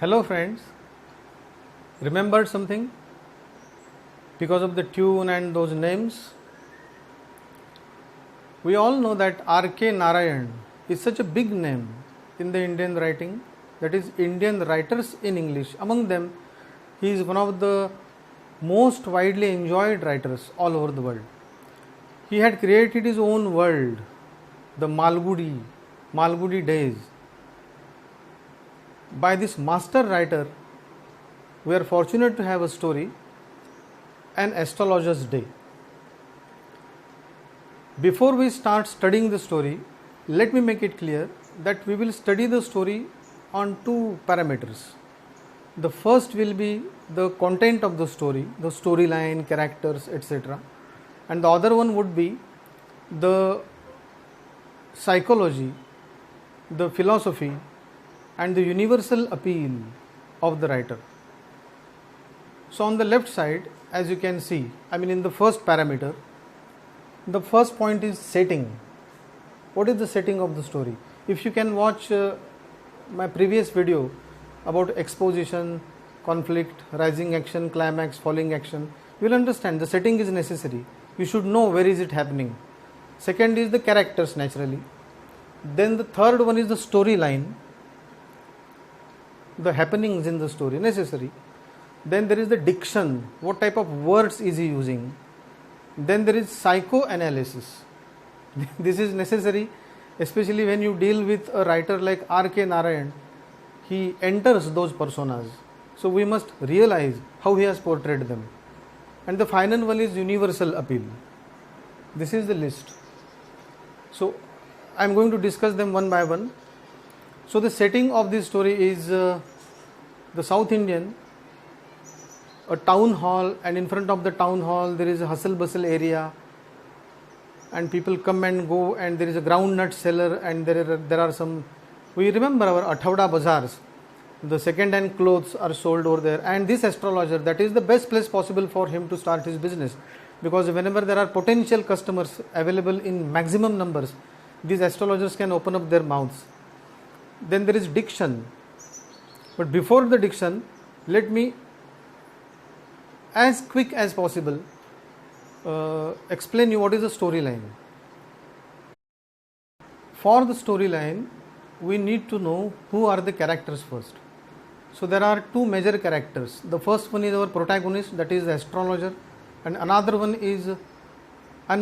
Hello friends, remembered something because of the tune and those names? We all know that R.K. Narayan is such a big name in the Indian writing, that is Indian writers in English. Among them, he is one of the most widely enjoyed writers all over the world. He had created his own world, the Malgudi days. By this master writer, we are fortunate to have a story, An Astrologer's Day. Before we start studying the story, let me make it clear that we will study the story on two parameters. The first will be the content of the story, the storyline, characters, etc. And the other one would be the psychology, the philosophy, and the universal appeal of the writer. So on the left side, as you can see, in the first parameter, the first point is setting. What is the setting of the story? If you can watch my previous video about exposition, conflict, rising action, climax, falling action, you will understand the setting is necessary. You should know where is it happening. Second is the characters, naturally. Then the third one is the storyline, the happenings in the story, necessary. Then there is the diction, what type of words is he using. Then there is psychoanalysis. This is necessary, especially when you deal with a writer like R.K. Narayan. He enters those personas, so we must realize how he has portrayed them. And the final one is universal appeal. This is the list. So I am going to discuss them one by one. So the setting of this story is the South Indian, a town hall, and in front of the town hall there is a hustle bustle area, and people come and go, and there is a groundnut seller, and there are some, we remember our Athawda bazaars, the second hand clothes are sold over there. And this astrologer, that is the best place possible for him to start his business, because whenever there are potential customers available in maximum numbers, these astrologers can open up their mouths. Then there is diction, but before the diction, let me, as quick as possible, explain you what is the storyline. For the storyline, we need to know who are the characters first. So there are two major characters. The first one is our protagonist, that is the astrologer, and another one is an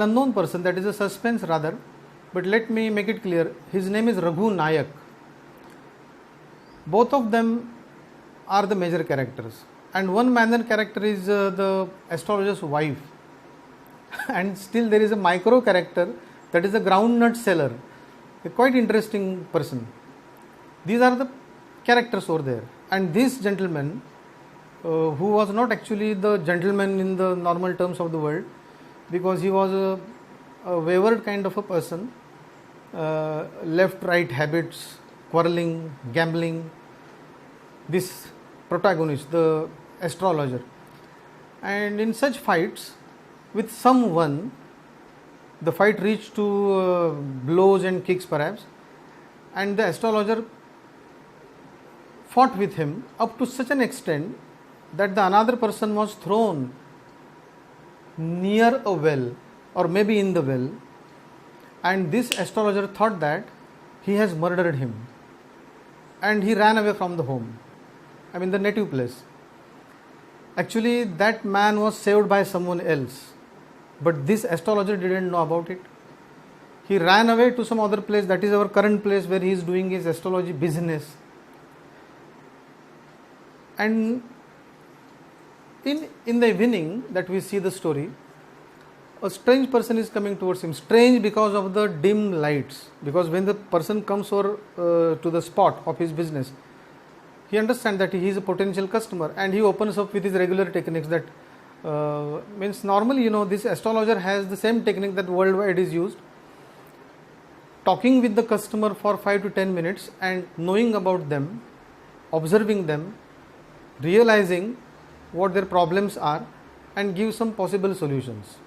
unknown person, that is a suspense rather, but let me make it clear. His name is Raghu Nayak. Both of them are the major characters, and one minor character is the astrologer's wife. And still there is a micro character, that is the groundnut seller, a quite interesting person. These are the characters over there. And this gentleman, who was not actually the gentleman in the normal terms of the word, because he was a wayward kind of a person, left-right habits, quarreling, gambling. This protagonist, the astrologer, and in such fights with someone, the fight reached to blows and kicks perhaps, and the astrologer fought with him up to such an extent that the another person was thrown near a well, or maybe in the well, and this astrologer thought that he has murdered him, and he ran away from the home, the native place. Actually, that man was saved by someone else, but this astrologer didn't know about it. He ran away to some other place, that is our current place where he is doing his astrology business. And in the evening that we see the story, a strange person is coming towards him. Strange because of the dim lights, because when the person comes over to the spot of his business, he understands that he is a potential customer, and he opens up with his regular techniques. That means normally, this astrologer has the same technique that worldwide is used, talking with the customer for 5 to 10 minutes and knowing about them, observing them, realizing what their problems are, and give some possible solutions.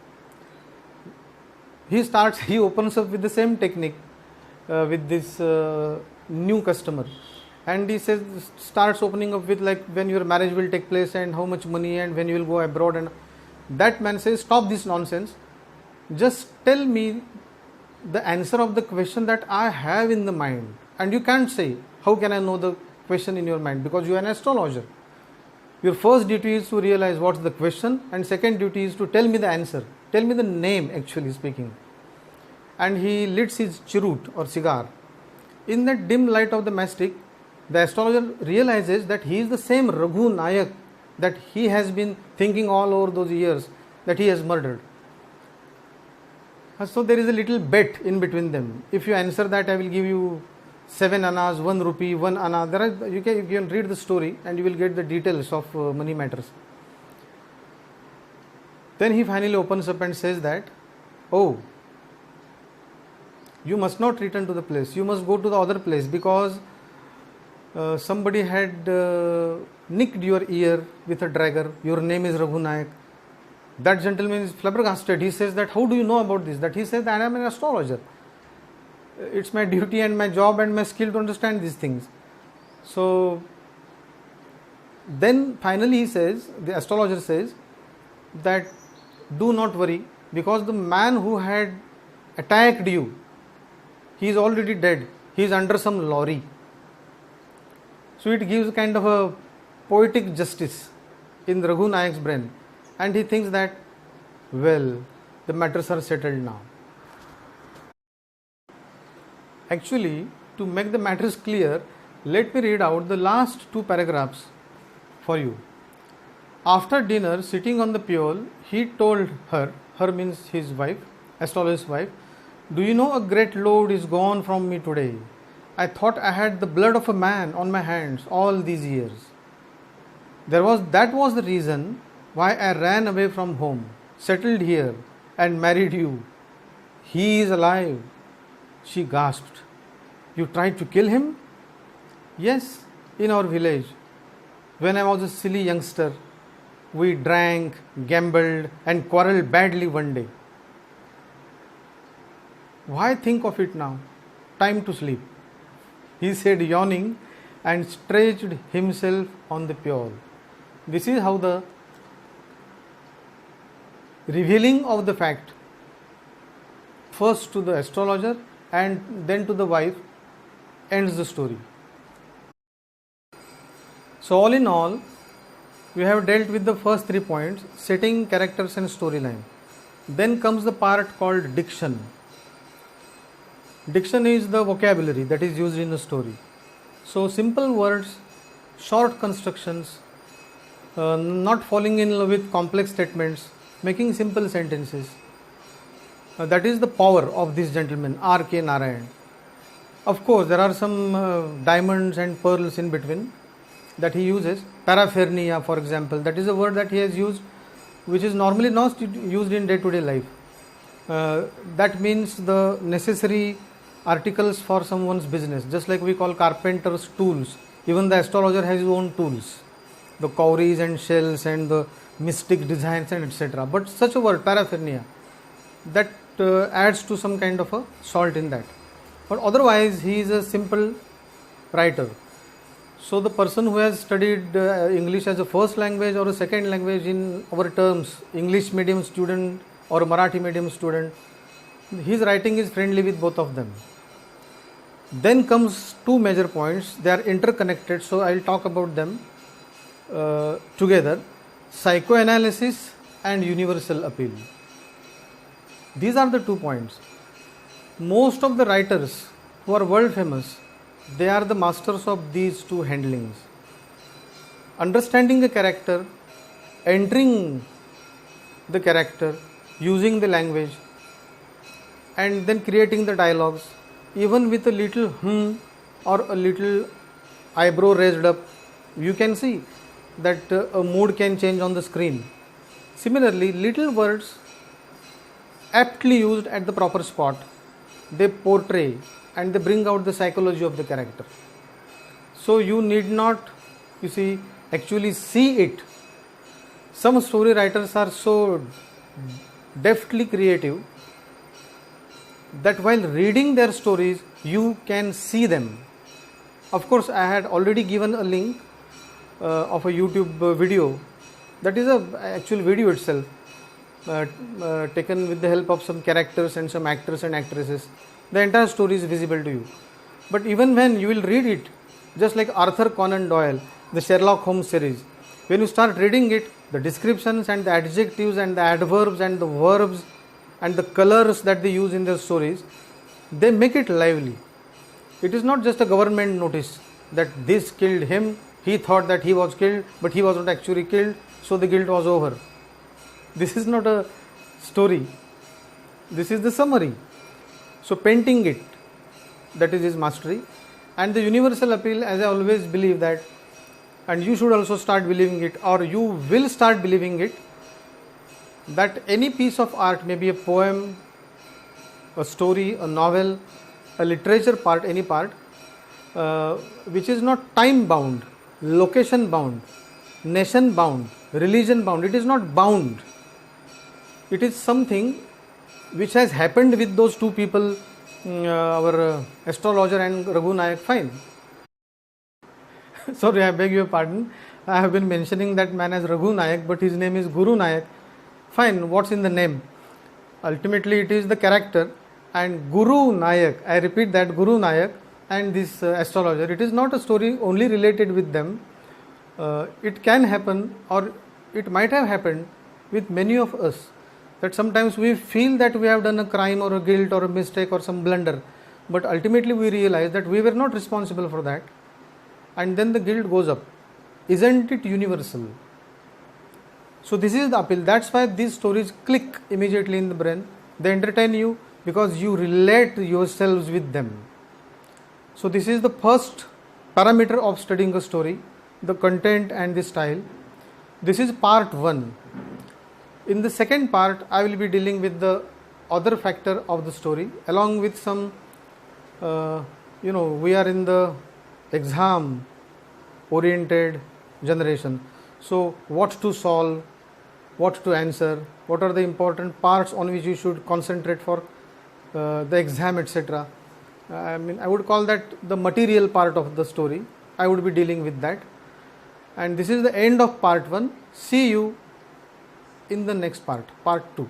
He opens up with the same technique with this new customer, and he says, starts opening up with like when your marriage will take place and how much money and when you will go abroad, and that man says, stop this nonsense, just tell me the answer of the question that I have in the mind. And you can't say, how can I know the question in your mind, because you are an astrologer. Your first duty is to realize what's the question, and second duty is to tell me the answer, tell me the name, actually speaking. And he lights his cheroot or cigar. In that dim light of the mastic, the astrologer realizes that he is the same Raghu Nayak that he has been thinking all over those years that he has murdered. So there is a little bet in between them. If you answer that, I will give you 7 annas, 1 rupee, 1 anna. You can read the story and you will get the details of money matters. Then he finally opens up and says that, oh, you must not return to the place. You must go to the other place because somebody had nicked your ear with a dagger. Your name is Raghu Nayak. That gentleman is flabbergasted. He says that, how do you know about this? That he says that I am an astrologer. It's my duty and my job and my skill to understand these things. So then finally he says, the astrologer says that do not worry, because the man who had attacked you, he is already dead. He is under some lorry. So it gives kind of a poetic justice in Raghu Nayak's brain. And he thinks that, well, the matters are settled now. Actually, to make the matters clear, let me read out the last 2 paragraphs for you. After dinner, sitting on the pole, he told her means his wife, astrologer's wife, do you know a great load is gone from me today? I thought I had the blood of a man on my hands all these years. That was the reason why I ran away from home, settled here and married you. He is alive. She gasped. You tried to kill him? Yes, in our village. When I was a silly youngster, we drank, gambled and quarreled badly one day. Why think of it now? Time to sleep, he said, yawning, and stretched himself on the pole. This is how the revealing of the fact, first to the astrologer and then to the wife, ends the story. So all in all, we have dealt with the first 3 points, setting, characters and storyline. Then comes the part called diction. Diction is the vocabulary that is used in a story. So simple words, short constructions, not falling in love with complex statements, making simple sentences. That is the power of this gentleman, R.K. Narayan. Of course, there are some diamonds and pearls in between that he uses. Paraphernalia, for example, that is a word that he has used which is normally not used in day-to-day life. That means the necessary articles for someone's business, just like we call carpenter's tools. Even the astrologer has his own tools, the cowries and shells and the mystic designs and etc. But such a word, paraphernalia, that adds to some kind of a salt in that. But otherwise he is a simple writer. So the person who has studied English as a first language or a second language in our terms, English medium student or Marathi medium student, his writing is friendly with both of them. Then comes 2 major points. They are interconnected, so I will talk about them together. Psychoanalysis and universal appeal. These are the 2 points. Most of the writers who are world famous, they are the masters of these 2 handlings. Understanding a character, entering the character, using the language, and then creating the dialogues, even with a little or a little eyebrow raised up, you can see that a mood can change on the screen. Similarly, little words aptly used at the proper spot, they portray and they bring out the psychology of the character. So you need not, actually see it. Some story writers are so deftly creative that while reading their stories, you can see them. Of course, I had already given a link of a YouTube video. That is a actual video itself, taken with the help of some characters and some actors and actresses. The entire story is visible to you. But even when you will read it, just like Arthur Conan Doyle, the Sherlock Holmes series, when you start reading it, the descriptions and the adjectives and the adverbs and the verbs and the colors that they use in their stories, they make it lively. It is not just a government notice that this killed him, he thought that he was killed, but he was not actually killed, so the guilt was over. This is not a story. This is the summary. So painting it, that is his mastery. And the universal appeal, as I always believe that, and you should also start believing it, or you will start believing it, that any piece of art, may be a poem, a story, a novel, a literature part, any part, which is not time bound, location bound, nation bound, religion bound. It is not bound. It is something which has happened with those two people, our astrologer and Raghu Nayak. Fine. Sorry, I beg your pardon. I have been mentioning that man as Raghu Nayak, but his name is Guru Nayak. Fine, what's in the name? Ultimately, it is the character. And Guru Nayak, I repeat that, Guru Nayak and this astrologer, it is not a story only related with them. It can happen, or it might have happened with many of us, that sometimes we feel that we have done a crime or a guilt or a mistake or some blunder, but ultimately we realize that we were not responsible for that, and then the guilt goes up. Isn't it universal? So this is the appeal. That's why these stories click immediately in the brain. They entertain you because you relate yourselves with them. So this is the first parameter of studying a story, the content and the style. This is part 1. In the second part, I will be dealing with the other factor of the story, along with some, we are in the exam oriented generation. So what to solve, what to answer, what are the important parts on which you should concentrate for the exam, etc. I would call that the material part of the story. I would be dealing with that. And this is the end of part 1. See you in the next part, part 2.